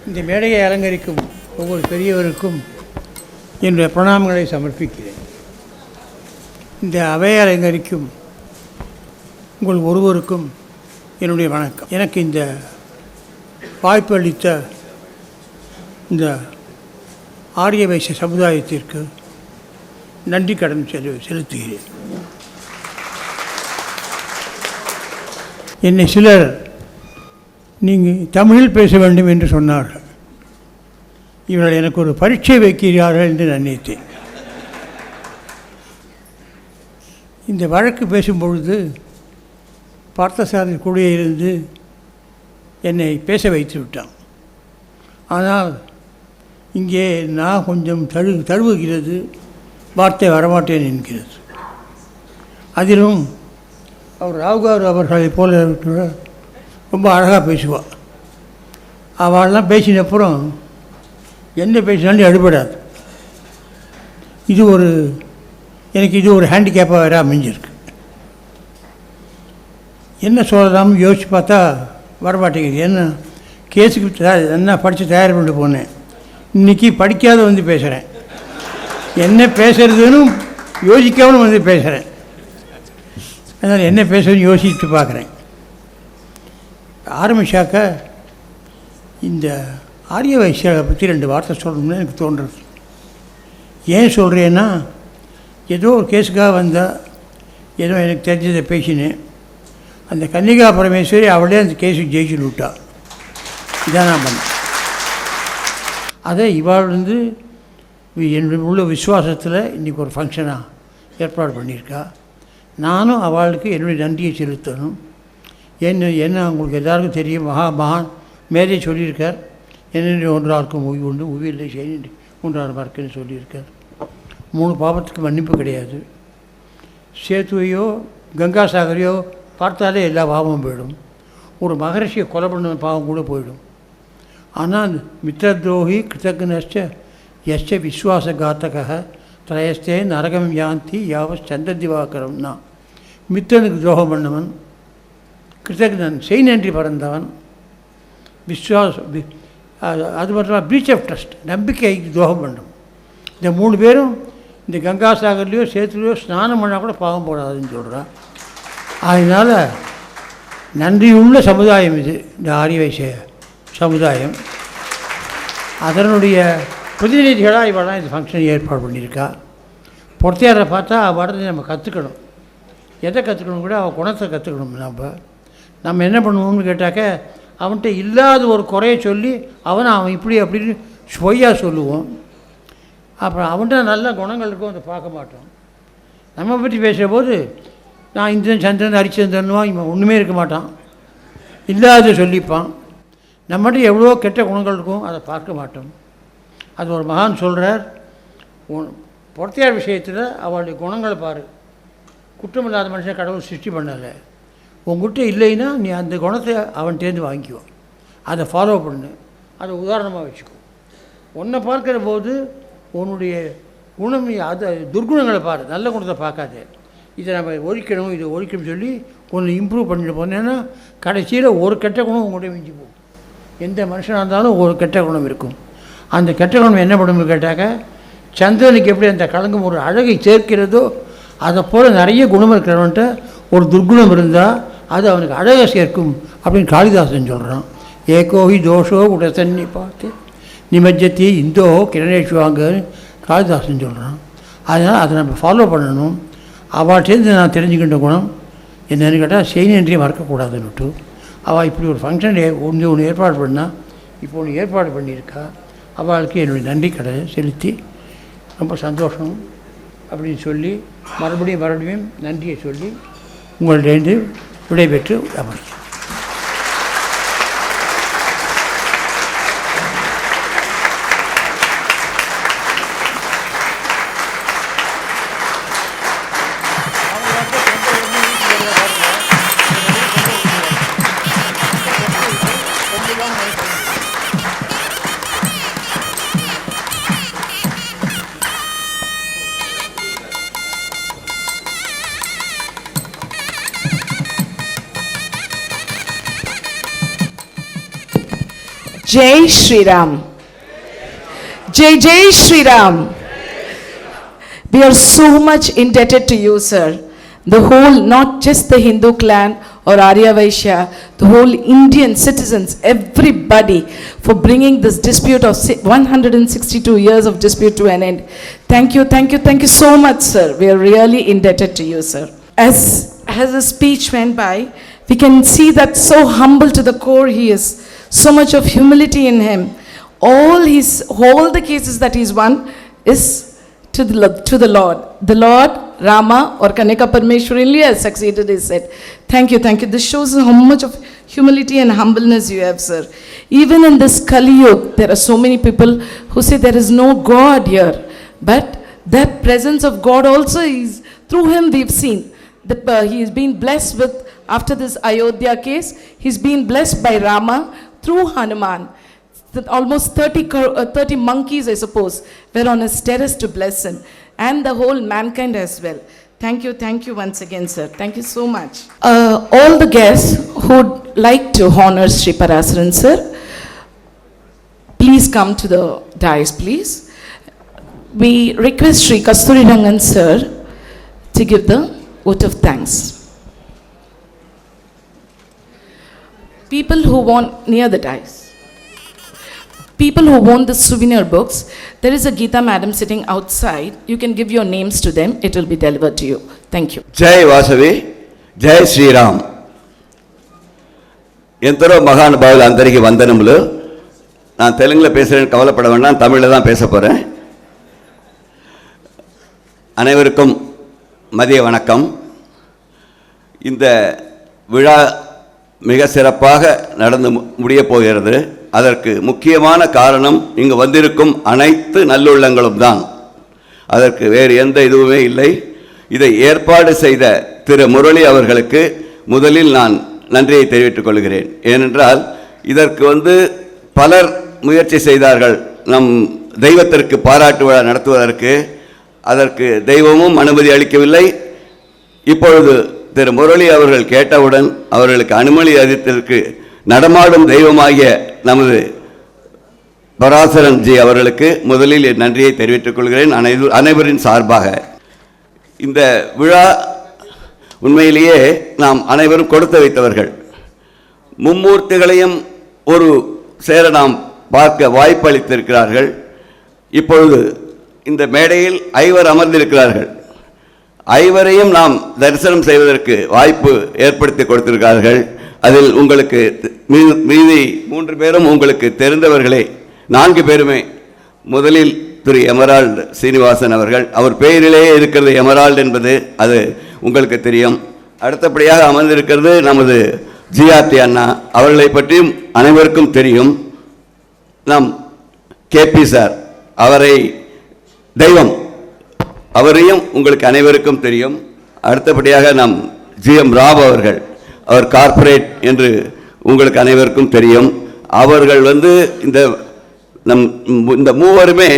L: இந்த மேடையை அலங்கரிக்கும் ஒவ்வொரு பெரியவருக்கும் என்னுடைய பிரணாமங்களை சமர்ப்பிக்கிறேன். இந்த அவையை அலங்கரிக்கும் உங்கள் ஒருவருக்கும் என்னுடைய வணக்கம். எனக்கு இந்த வாய்ப்பு அளித்த இந்த ஆரிய வைசிய சமுதாயத்திற்கு நன்றி கடன் செலுத்துகிறேன். என்னை சிலர் நீங்கள் தமிழில் பேச வேண்டும் என்று சொன்னார்கள். இவர்கள் எனக்கு ஒரு பரீட்சை வைக்கிறார்கள் என்று நினைத்தேன். இந்த வழக்கு பேசும்பொழுது பார்த்தசாரதி குடியிலிருந்து என்னை பேச வைத்து விட்டான். ஆனால் இங்கே நான் கொஞ்சம் தழுவுகிறது, வார்த்தை வரமாட்டேன் என்கிறது. அதிலும் அவர் ராவ்கார் அவர்களை போல ரொம்ப அழகாக பேசுவாள். அவள்லாம் பேசினப்புறம் என்ன பேசினாலும் எடுபடாது. எனக்கு இது ஒரு ஹேண்டிகேப்பாக வேறு அமைஞ்சிருக்கு. என்ன சொல்லலாம்னு யோசித்து பார்த்தா வரமாட்டேங்குது. என்ன கேஸுக்கு என்ன படித்து தயார் பண்ணிட்டு போனேன். இன்றைக்கி படிக்காத வந்து பேசுகிறேன். என்ன பேசுகிறதுன்னு யோசிக்காமல் வந்து பேசுகிறேன். அதனால் என்ன பேசுறதுன்னு யோசிச்சுட்டு பார்க்குறேன். ஆரம்பிச்சாக்க இந்த ஆரிய வைசியாவை பற்றி 2 வார்த்தை சொல்லணும்னு எனக்கு தோன்றுறது. ஏன் சொல்கிறேன்னா, ஏதோ ஒரு கேஸுக்காக வந்தால் ஏதோ எனக்கு தெரிஞ்சதை பேசினேன். அந்த கன்னிகா பரமேஸ்வரி அவளே அந்த கேஸுக்கு ஜெயிச்சுன்னு விட்டா. இதான் நான் பண்ணேன். அதை இவாள் என்னுடைய உள்ள விசுவாசத்தில் இன்றைக்கி ஒரு ஃபங்க்ஷனாக ஏற்பாடு பண்ணியிருக்கா. நானும் அவளுக்கு என்னுடைய நன்றியை செலுத்தணும். என்ன உங்களுக்கு எல்லாருக்கும் தெரியும், மகான் மேலே சொல்லியிருக்கார், என்னென்ன ஒன்றாருக்கும் உய்வு உண்டு, உய்வில்லை செய்ய ஒன்றார் மறக்குன்னு சொல்லியிருக்கார். 3 பாவத்துக்கு மன்னிப்பு கிடையாது. சேத்துவையோ கங்காசாகரையோ பார்த்தாலே எல்லா பாவமும் போயிடும். ஒரு மகரிஷியை கொலை பண்ண பாவம் கூட போயிடும். ஆனால் மித்திரத்ரோகி கிருத்தக்னஸ்ச யஸ்ச விஸ்வாசகாத்தக திரயஸ்தே நரகம் யாந்தி யாவத் சந்திரதிவாகரம்னா, மித்திரனுக்கு துரோகம் பண்ணவன், கிருத்தக்னன் செய் நன்றி பறந்தவன், அது மட்டும் பிரீச் ஆஃப் ட்ரஸ்ட் நம்பிக்கைக்கு துரோகம் பண்ணணும். இந்த 3 பேரும் இந்த கங்காசாகர்லேயோ சேத்துலையோ ஸ்நானம் பண்ணால் கூட பாவம் போடாதுன்னு சொல்கிறான். அதனால் நன்றியுள்ள சமுதாயம் இது, இந்த ஆரிய வைசிய சமுதாயம். அதனுடைய பிரதிநிதிகளாக இவெல்லாம் இந்த ஃபங்க்ஷன் ஏற்பாடு பண்ணியிருக்கா. பொறுத்தையாரை பார்த்தா அவடத்தை நம்ம கற்றுக்கணும். எதை கற்றுக்கணும் கூட அவள் குணத்தை கற்றுக்கணும். நம்ம என்ன பண்ணுவோம்னு கேட்டாக்க, அவன்கிட்ட இல்லாத ஒரு குறையை சொல்லி அவன் இப்படி அப்படின்னு பொய்யா சொல்லுவோம். அப்புறம் அவன்கிட்ட நல்ல குணங்கள் இருக்கும், அதை பார்க்க மாட்டோம். நம்ம பற்றி பேசுகிற போது நான் இந்திரன் சந்திரன் ஹரிச்சந்திரனுவான், இவன் ஒன்றுமே இருக்க மாட்டான், இல்லாத சொல்லிப்பான். நம்மகிட்ட எவ்வளோ கெட்ட குணங்கள் இருக்கும், அதை பார்க்க மாட்டோம். அது ஒரு மகான் சொல்கிறார், பொறுத்தையார் விஷயத்தில் அவளுடைய குணங்களை பாரு. குற்றமில்லாத மனுஷன் கடவுள் சிருஷ்டி பண்ணலை. உங்ககிட்ட இல்லைன்னா நீ அந்த குணத்தை அவன்கிட்டேருந்து வாங்கிக்குவோம், அதை ஃபாலோ பண்ணு, அதை உதாரணமாக வச்சுக்கோ. உன்னை பார்க்குற போது உன்னுடைய குணம் அது துர்குணங்களை பாரு, நல்ல குணத்தை பார்க்காதே. இதை நம்ம ஒழிக்கணும், இதை ஒழிக்கணும்னு சொல்லி கொஞ்சம் இம்ப்ரூவ் பண்ணிட்டு போனேன்னா கடைசியில் ஒரு கெட்ட குணம் உங்கள்கிட்ட மிஞ்சி போகும். எந்த மனுஷனாக இருந்தாலும் ஒரு கெட்ட குணம் இருக்கும். அந்த கெட்ட குணம் என்ன பண்ணும்னு கேட்டாக்க, சந்திரனுக்கு எப்படி அந்த களங்கம் ஒரு அழகை சேர்க்கிறதோ அதை போல் நிறைய குணம் இருக்கிறவன்ட்ட ஒரு துர்குணம் இருந்தால் அது அவனுக்கு அழகை சேர்க்கும் அப்படின்னு காளிதாசன் சொல்கிறான். ஏகோஹி தோஷோ உடசன்னி பார்த்து நிமஜ்ஜத்தி இந்தோ கிரணேஷ்வாங்கன்னு காளிதாசன் சொல்கிறான். அதனால் அதை நம்ம ஃபாலோ பண்ணணும். அவள்கிட்டேருந்து நான் தெரிஞ்சுக்கின்ற குணம் என்னென்னு கேட்டால், செய்நன்றியை மறக்கக்கூடாதுன்னுட்டு அவள் இப்படி ஒரு ஃபங்க்ஷன் ஒன்று ஏற்பாடு பண்ணால், இப்போ ஒன்று ஏற்பாடு பண்ணியிருக்கா. அவளுக்கு என்னுடைய நன்றி கடை செலுத்தி ரொம்ப சந்தோஷம் அப்படின்னு சொல்லி மறுபடியும் நன்றியை சொல்லி உங்கள்டேருந்து விடைபெற்று அமர்ச்சி.
A: Jai Shri Ram. Jai Jai Shri Ram. We are so much indebted to you, sir. The whole, not just the Hindu clan or Arya Vaishya, the whole Indian citizens, everybody, for bringing this dispute of 162 years of dispute to an end. Thank you, thank you, thank you so much, sir. We are really indebted to you, sir. As the speech went by, we can see that so humble to the core he is. So much of humility in him. All the cases that he's won is to the Lord. The Lord, Rama or Kanika Parmeshwari has succeeded, he said. Thank you, thank you. This shows how much of humility and humbleness you have, sir. Even in this Kali Yuga, there are so many people who say there is no God here. But that presence of God also is, through him we've seen that he has been blessed with, after this Ayodhya case, he's been blessed by Rama through Hanuman. Almost 30 monkeys, I suppose, were on his terrace to bless him, and the whole mankind as well. Thank you once again, sir. Thank you so much. All the guests who would like to honor Sri Parasaran, sir, please come to the dais, please. We request Sri Kasturi Rangan, sir, to give the vote of thanks. people who want near the dais. People who want the souvenir books, there is a Geeta madam sitting outside. You can give your names to them. It will be delivered to you. Thank you.
M: జై వాసవి, జై శ్రీరామ్. ఎందరో మహానుభావులు అందరికీ వందనములు. நான் தெலுங்கில் பேசுகிறேன்னு கவலைப்பட வேண்டாம், தமிழில் தான் பேச போகிறேன். அனைவருக்கும் மதிய வணக்கம். இந்த விழா மிக சிறப்பாக நடந்து முடிய போகிறது. அதற்கு முக்கியமான காரணம் இங்கு வந்திருக்கும் அனைத்து நல்லுள்ளங்களும் தான். அதற்கு வேறு எந்த இதுவுமே இல்லை. இதை ஏற்பாடு செய்த திரு முரளி அவர்களுக்கு முதலில் நான் நன்றியை தெரிவித்துக் கொள்கிறேன். ஏனென்றால் இதற்கு பலர் முயற்சி செய்தார்கள் நம் தெய்வத்திற்கு பாராட்டு விழா நடத்துவதற்கு. அதற்கு தெய்வமும் அனுமதி அளிக்கவில்லை. இப்பொழுது திரு முரளி அவர்கள் கேட்டவுடன் அவர்களுக்கு அனுமதி அளித்ததற்கு நடமாடும் தெய்வமாகிய நமது பராசரன் ஜி அவர்களுக்கு முதலில் என் நன்றியை தெரிவித்துக் கொள்கிறேன் அனைவரின் சார்பாக. இந்த விழா உண்மையிலேயே நாம் அனைவரும் கொடுத்து வைத்தவர்கள். மும்மூர்த்திகளையும் ஒரு சேர நாம் பார்க்க வாய்ப்பு அளித்திருக்கிறார்கள். இப்பொழுது இந்த மேடையில் ஐவர் அமர்ந்திருக்கிறார்கள். ஐவரையும் நாம் தரிசனம் செய்வதற்கு வாய்ப்பு ஏற்படுத்தி கொடுத்திருக்கிறார்கள். அதில் உங்களுக்கு மீதி 3 பேரும் உங்களுக்கு தெரிந்தவர்களே. 4 பேருமே. முதலில் திரு எமரால்டு சீனிவாசன் அவர்கள், அவர் பெயரிலேயே இருக்கிறது எமரால்டு என்பது, அது உங்களுக்கு தெரியும். அடுத்தபடியாக அமர்ந்திருக்கிறது நமது ஜிஆர்டி அண்ணா, அவர்களை பற்றியும் அனைவருக்கும் தெரியும். நம் கேபி சார், அவரை தெய்வம், அவரையும் உங்களுக்கு அனைவருக்கும் தெரியும். அடுத்தபடியாக நம் ஜிஎம் ராவ் அவர்கள், அவர் கார்ப்பரேட் என்று உங்களுக்கு அனைவருக்கும் தெரியும். அவர்கள் இந்த மூவருமே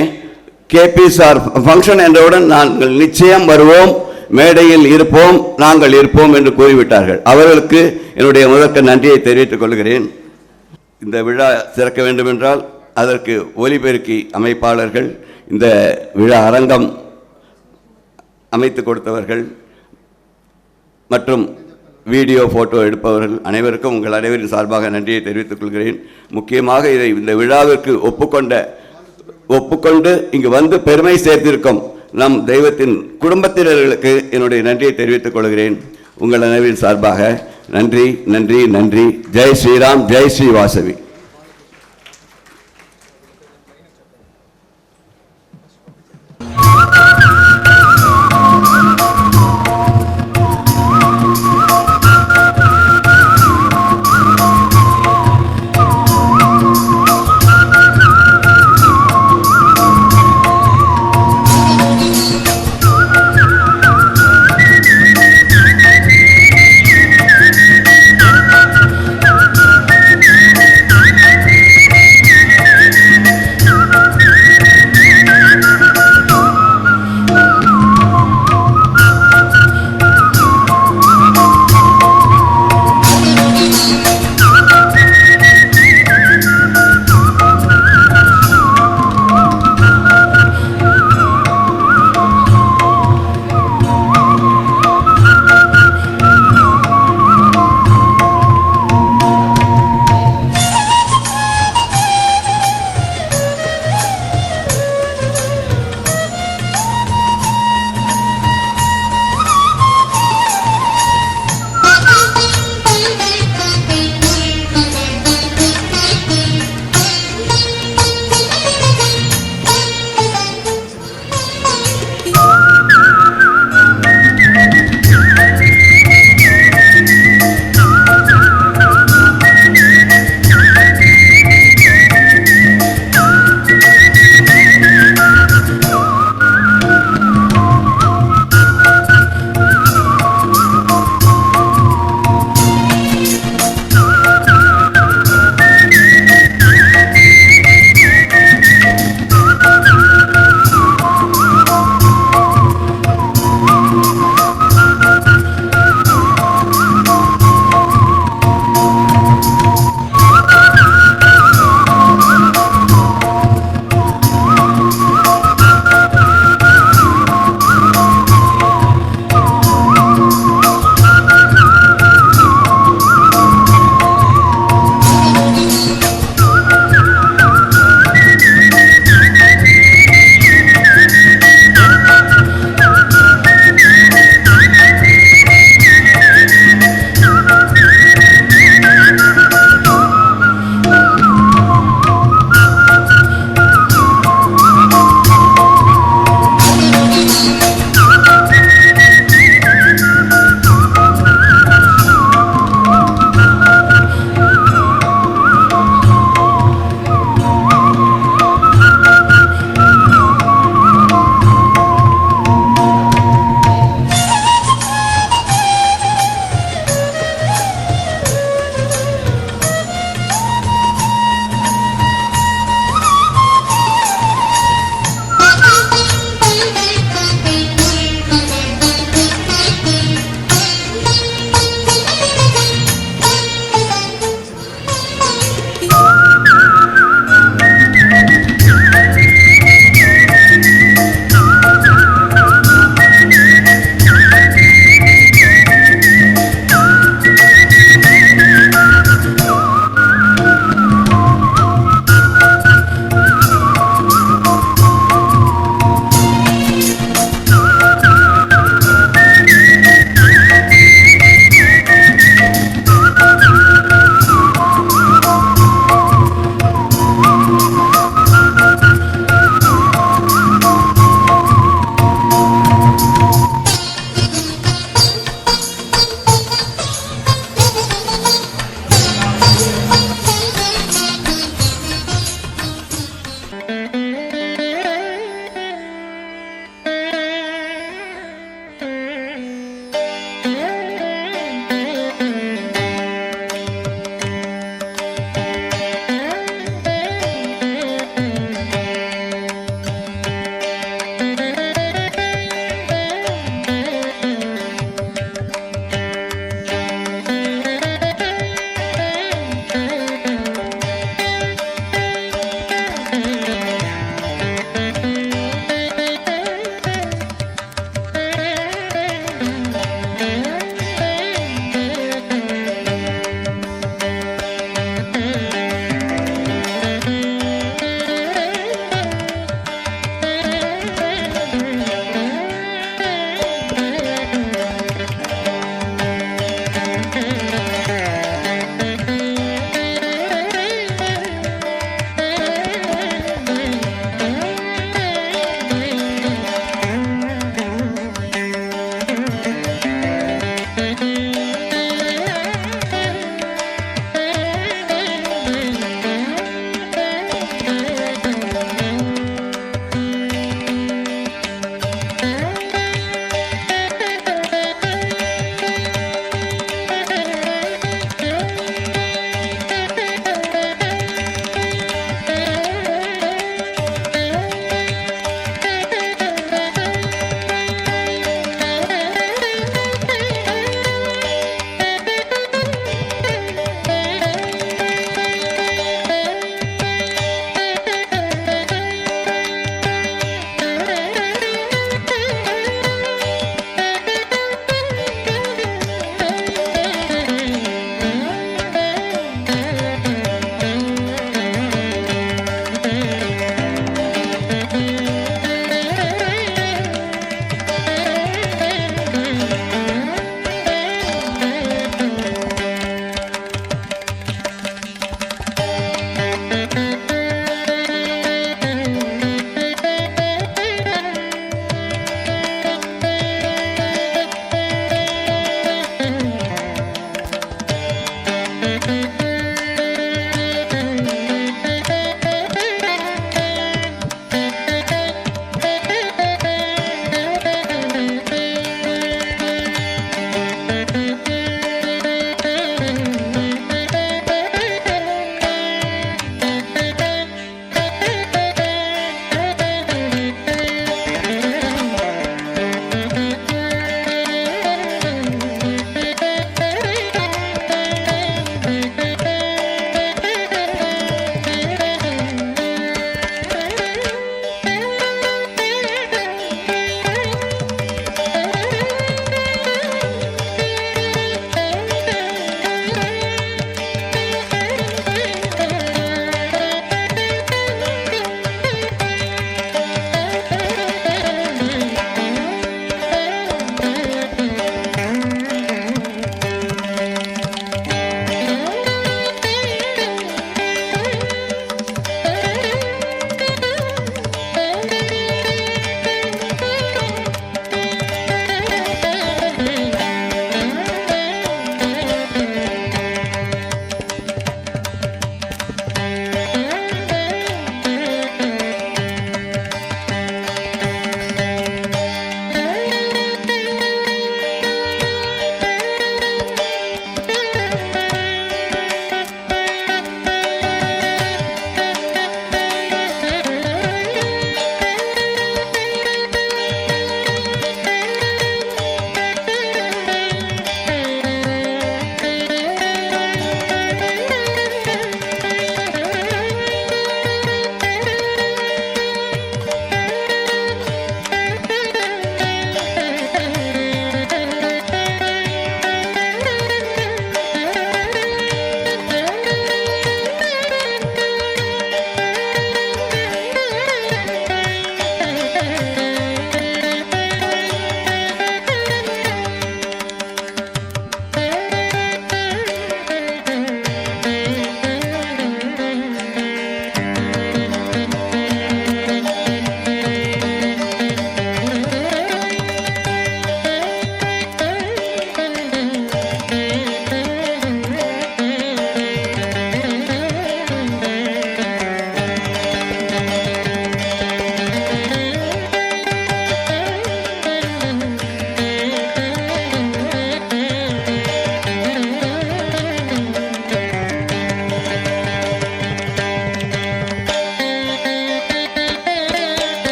M: கேபி சார் ஃபங்க்ஷன் என்றவுடன் நாங்கள் நிச்சயம் வருவோம், மேடையில் இருப்போம், நாங்கள் இருப்போம் என்று கூறிவிட்டார்கள். அவர்களுக்கு என்னுடைய முதற்க நன்றியை தெரிவித்துக் கொள்கிறேன். இந்த விழா சிறக்க வேண்டுமென்றால் அதற்கு ஒலிபெருக்கி அமைப்பாளர்கள், இந்த விழா அரங்கம் அமைத்து கொடுத்தவர்கள் மற்றும் வீடியோ ஃபோட்டோ எடுப்பவர்கள் அனைவருக்கும் உங்கள் அனைவரின் சார்பாக நன்றியை தெரிவித்துக் கொள்கிறேன். முக்கியமாக இந்த விழாவிற்கு ஒப்புக்கொண்டு இங்கு வந்து பெருமை சேர்த்திருக்கும் நம் தெய்வத்தின் குடும்பத்தினர்களுக்கு என்னுடைய நன்றியை தெரிவித்துக் கொள்கிறேன். உங்கள் அனைவரின் சார்பாக நன்றி நன்றி நன்றி. ஜெய் ஸ்ரீராம், ஜெய் ஸ்ரீ வாசவி.